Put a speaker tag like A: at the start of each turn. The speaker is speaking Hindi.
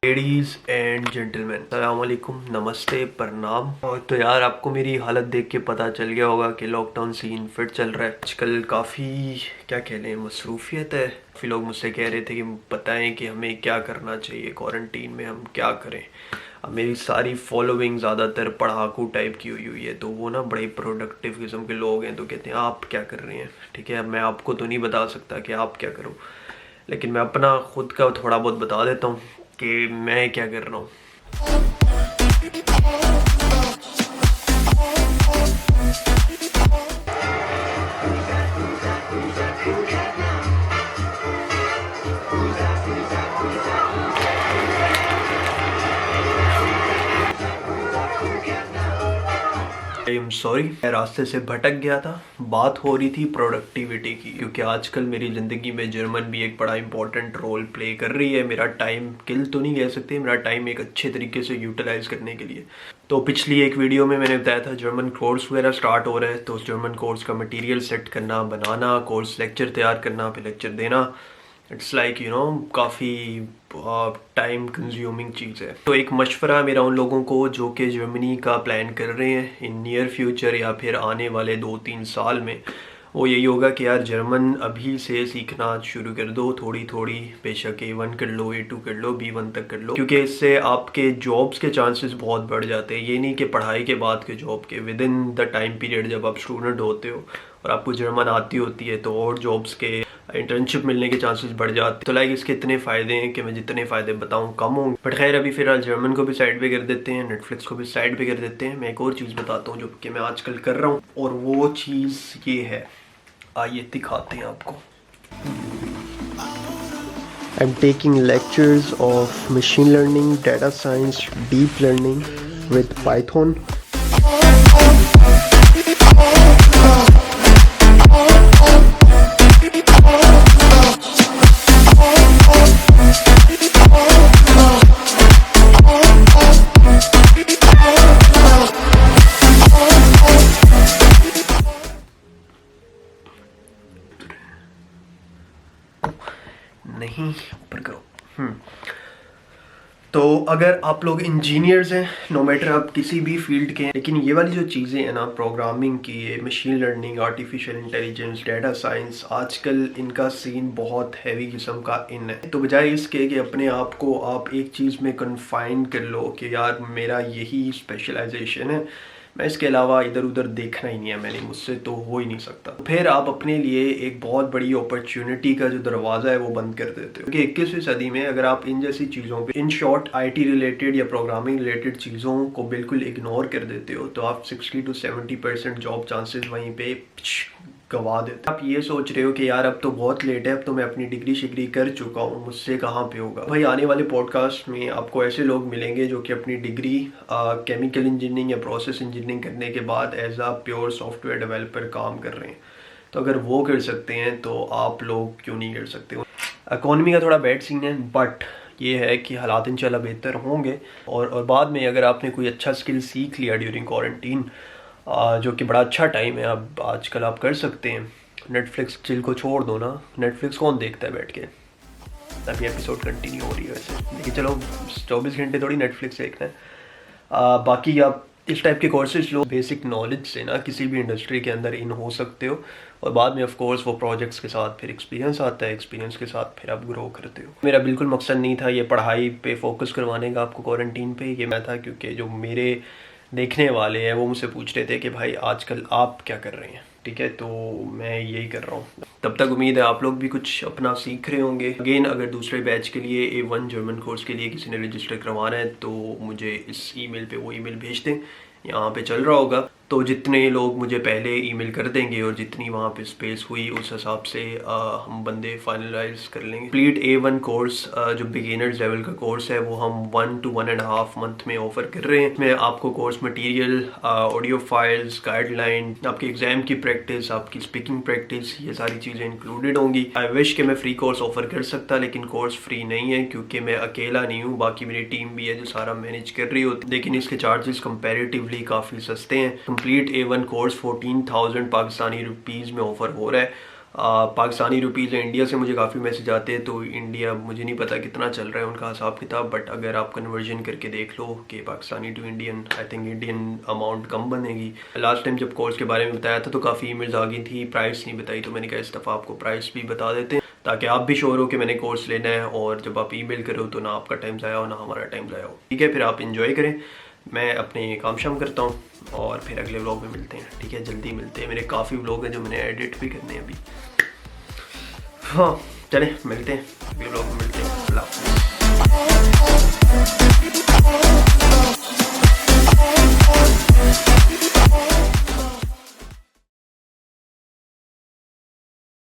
A: लेडीज़ एंड जेंटलमैन, अस्सलाम वालेकुम, नमस्ते, प्रणाम। तो यार आपको मेरी हालत देख के पता चल गया होगा कि लॉकडाउन सीन फिट चल रहा है आजकल। काफ़ी क्या कह लें, मसरूफियत है। काफ़ी लोग मुझसे कह रहे थे कि बताएं कि हमें क्या करना चाहिए, क्वारंटीन में हम क्या करें। अब मेरी सारी फॉलोइंग ज़्यादातर पढ़ाकू टाइप की हुई है, तो वो ना बड़े प्रोडक्टिव किस्म के लोग हैं, तो कहते हैं आप क्या कर रहे हैं। ठीक है, अब मैं आपको तो नहीं बता सकता कि आप क्या करो, लेकिन मैं अपना खुद का थोड़ा बहुत बता देता हूँ कि मैं क्या कर रहा हूँ। आई एम सॉरी, मैं रास्ते से भटक गया था। बात हो रही थी प्रोडक्टिविटी की, क्योंकि आजकल मेरी ज़िंदगी में जर्मन भी एक बड़ा इंपॉर्टेंट रोल प्ले कर रही है। मेरा टाइम किल तो नहीं कह सकते, मेरा टाइम एक अच्छे तरीके से यूटिलाइज करने के लिए। तो पिछली एक वीडियो में मैंने बताया था जर्मन कोर्स वगैरह स्टार्ट हो रहा है, तो उस जर्मन कोर्स का मटेरियल सेट करना, बनाना, कोर्स लेक्चर तैयार करना, फिर लेक्चर देना। इट्स लाइक काफ़ी टाइम कंज्यूमिंग चीज़ है। तो एक मशवरा मेरा उन लोगों को जो कि जर्मनी का प्लान कर रहे हैं इन नियर फ्यूचर या फिर आने वाले 2-3 साल में, वो यही होगा कि यार जर्मन अभी से सीखना शुरू कर दो, थोड़ी थोड़ी। बेशक A1 कर लो, A2 कर लो, B1 तक कर लो, क्योंकि इससे आपके जॉब्स के चांसेस बहुत बढ़ जाते हैं। ये नहीं कि पढ़ाई के बाद के जॉब के, with in the time period जब आप स्टूडेंट होते हो और आपको जर्मन आती होती है, तो और जॉब्स के इंटर्नशिप मिलने के चांसेस बढ़ जाते हैं। तो लाइक इसके इतने फ़ायदे हैं कि मैं जितने फ़ायदे बताऊं कम होंगे। बट खैर, अभी फिलहाल जर्मन को भी साइड पे कर देते हैं, नेटफ्लिक्स को भी साइड पे कर देते हैं। मैं एक और चीज़ बताता हूँ जो कि मैं आजकल कर रहा हूँ, और वो चीज़ ये है, आइए दिखाते हैं आपको। I'm taking lectures of machine learning, data science, deep learning with Python. नहीं, ऊपर करो। तो अगर आप लोग इंजीनियर्स हैं, नो मैटर आप किसी भी फील्ड के हैं, लेकिन ये वाली जो चीज़ें हैं ना, प्रोग्रामिंग की, machine learning, artificial intelligence, data science, आजकल इनका सीन बहुत हैवी किस्म का इन है। तो बजाय इसके कि अपने आप को आप एक चीज़ में कन्फाइन कर लो कि यार मेरा यही स्पेशलाइजेशन है, मैं इसके अलावा इधर उधर देखना ही नहीं है, मैंने मुझसे तो हो ही नहीं सकता, फिर आप अपने लिए एक बहुत बड़ी अपॉर्चुनिटी का जो दरवाज़ा है वो बंद कर देते हो। क्योंकि 21वीं सदी में अगर आप इन जैसी चीज़ों पे, इन शॉर्ट IT रिलेटेड या प्रोग्रामिंग रिलेटेड चीज़ों को बिल्कुल इग्नोर कर देते हो, तो आप 60 to 70% जॉब चांसेस वहीं पे गवा देते। आप ये सोच रहे हो कि यार अब तो बहुत लेट है, अब तो मैं अपनी डिग्री शिग्री कर चुका हूँ, मुझसे कहाँ पे होगा। भाई आने वाले पॉडकास्ट में आपको ऐसे लोग मिलेंगे जो कि अपनी डिग्री केमिकल इंजीनियरिंग या प्रोसेस इंजीनियरिंग करने के बाद एज आ प्योर सॉफ्टवेयर डेवलपर काम कर रहे हैं। तो अगर वो कर सकते हैं तो आप लोग क्यों नहीं कर सकते। इकॉनमी का थोड़ा बैड सीन है, बट ये है कि हालात इंशाल्लाह बेहतर होंगे। और बाद में अगर आपने कोई अच्छा स्किल सीख लिया ड्यूरिंग क्वारंटीन, जो कि बड़ा अच्छा टाइम है, अब आजकल आप कर सकते हैं। नेटफ्लिक्स चिल को छोड़ दो ना, नेटफ्लिक्स कौन देखता है बैठ के। अभी एपिसोड कंटिन्यू हो रही है वैसे, लेकिन चलो 24 घंटे थोड़ी नेटफ्लिक्स देखना है। बाकी आप इस टाइप के कोर्सेज लो, बेसिक नॉलेज से ना किसी भी इंडस्ट्री के अंदर इन हो सकते हो, और बाद में ऑफ कोर्स वो प्रोजेक्ट्स के साथ फिर एक्सपीरियंस आता है, एक्सपीरियंस के साथ फिर आप ग्रो करते हो। मेरा बिल्कुल मकसद नहीं था ये पढ़ाई पे फोकस करवाने का आपको क्वारंटीन पे, ये मैं था क्योंकि जो मेरे देखने वाले हैं वो मुझसे पूछ रहे थे कि भाई आजकल आप क्या कर रहे हैं। ठीक है, तो मैं यही कर रहा हूँ। तब तक उम्मीद है आप लोग भी कुछ अपना सीख रहे होंगे। अगेन, अगर दूसरे बैच के लिए A1 जर्मन कोर्स के लिए किसी ने रजिस्टर करवाना है तो मुझे इस ईमेल पे वो ईमेल भेज दें, यहाँ पे चल रहा होगा। तो जितने लोग मुझे पहले ईमेल कर देंगे और जितनी वहाँ पे स्पेस हुई उस हिसाब से हम बंदे फाइनलाइज कर लेंगे। कंप्लीट A1 कोर्स जो बिगिनर्स लेवल का कोर्स है वो हम 1 to 1.5 मंथ में ऑफर कर रहे हैं। इसमें आपको course material, audio files, guideline, आपके एग्जाम की प्रैक्टिस, आपकी स्पीकिंग प्रैक्टिस, ये सारी चीज़ें इंक्लूडेड होंगी। आई विश कि मैं फ्री कोर्स ऑफर कर सकता, लेकिन कोर्स फ्री नहीं है क्योंकि मैं अकेला नहीं हूँ, बाकी मेरी टीम भी है जो सारा मैनेज कर रही होती है। लेकिन इसके चार्जेस कंपेरेटिवली काफ़ी सस्ते हैं। Complete A1 course 14,000 Pakistani rupees में ऑफर हो रहा है। पाकिस्तानी रुपीज़ है, इंडिया से मुझे काफ़ी मैसेज आते हैं, तो इंडिया मुझे नहीं पता कितना चल रहा है उनका हिसाब किताब, बट अगर आप कन्वर्जन करके देख लो कि Pakistani to Indian, I think Indian amount कम बनेगी। लास्ट टाइम जब कोर्स के बारे में बताया था तो काफ़ी ईमेल्स आ गई थी, प्राइस नहीं बताई, तो मैंने कहा इस दफ़ा आपको प्राइस भी बता देते हैं ताकि आप भी श्योर हो कि मैंने कोर्स लेना है, और जब आप ईमेल करो तो ना आपका टाइम ज़ाया हो ना हमारा टाइम ज़ाया हो। ठीक है, फिर आप इंजॉय करें, मैं अपने काम शाम करता हूँ और फिर अगले व्लॉग में मिलते हैं। ठीक है, जल्दी मिलते हैं, मेरे काफ़ी व्लॉग हैं जो मैंने एडिट भी करने हैं अभी। हाँ चलें, मिलते हैं अगले व्लॉग में, मिलते हैं। अल्लाह हाफ़िज़।